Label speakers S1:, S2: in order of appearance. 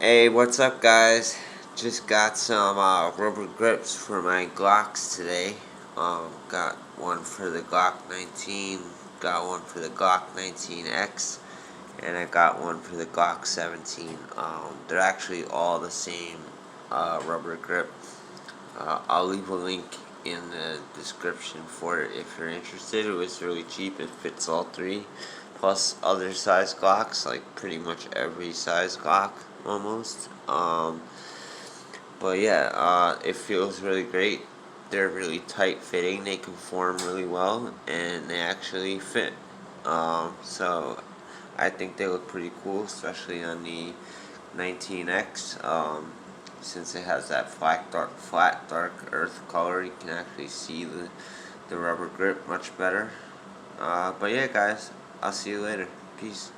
S1: Hey, what's up, guys? Just got some rubber grips for my Glocks today. Got one for the Glock 19, got one for the Glock 19X, and I got one for the Glock 17. They're actually all the same rubber grip. I'll leave a link in the description for it if you're interested. It was really cheap. It fits all three, plus other size Glocks, like pretty much every size Glock almost. But yeah, it feels really great. They're really tight fitting. They conform really well, and they actually fit. So I think they look pretty cool, especially on the 19X. Since it has that flat dark earth color, you can actually see the rubber grip much better. But yeah, guys, I'll see you later. Peace.